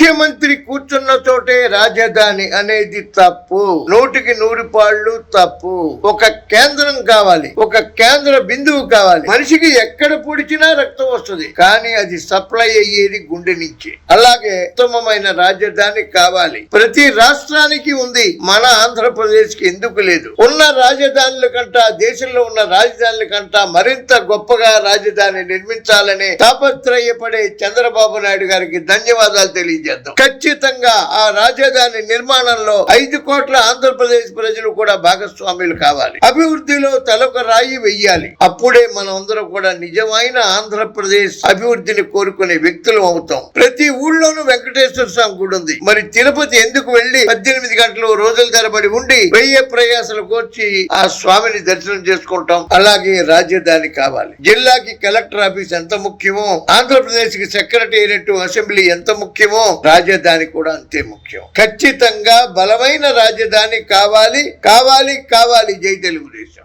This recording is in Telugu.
ముఖ్యమంత్రి కూర్చున్న చోటే రాజధాని అనేది తప్పు. 100కి 100 తప్పు. ఒక కేంద్రం కావాలి, ఒక కేంద్ర బిందువు కావాలి. మనిషికి ఎక్కడ పొడిచినా రక్తం వస్తుంది, కానీ అది సప్లై అయ్యేది గుండె నుంచి. అలాగే ఉత్తమమైన రాజధాని కావాలి. ప్రతి రాష్ట్రానికి ఉంది, మన ఆంధ్రప్రదేశ్ కి ఎందుకు లేదు? ఉన్న రాజధానుల కంటా, దేశంలో ఉన్న రాజధానుల కంటా మరింత గొప్పగా రాజధాని నిర్మించాలనే తాపత్రయపడే చంద్రబాబు నాయుడు గారికి ధన్యవాదాలు తెలియజేద్దాం. ఖచ్చితంగా ఆ రాజధాని నిర్మాణంలో 5 కోట్ల ఆంధ్రప్రదేశ్ ప్రజలు కూడా భాగస్వాములు కావాలి. అభివృద్ధిలో తలొక రాయి వెయ్యాలి. అప్పుడే మనం అందరం కూడా నిజమైన ఆంధ్రప్రదేశ్ అభివృద్ధిని కోరుకునే వ్యక్తులు అవుతాం. ప్రతి ఊళ్ళోనూ వెంకటేశ్వర స్వామి గుడి ఉంది. మరి తిరుపతి ఎందుకు వెళ్లి 18 గంటలు రోజుల తరబడి ఉండి 1000 ప్రయాసాలు కోర్చి ఆ స్వామిని దర్శనం చేసుకుంటాం? అలాగే రాజధాని కావాలి. జిల్లాకి కలెక్టర్ ఆఫీస్ ఎంత ముఖ్యమో, ఆంధ్రప్రదేశ్ కి సెక్రటేరియట్, అసెంబ్లీ ఎంత ముఖ్యమో, రాజధాని కూడా అంతే ముఖ్యం. ఖచ్చితంగా బలమైన రాజధాని కావాలి, కావాలి, కావాలి. జై తెలుగుదేశం.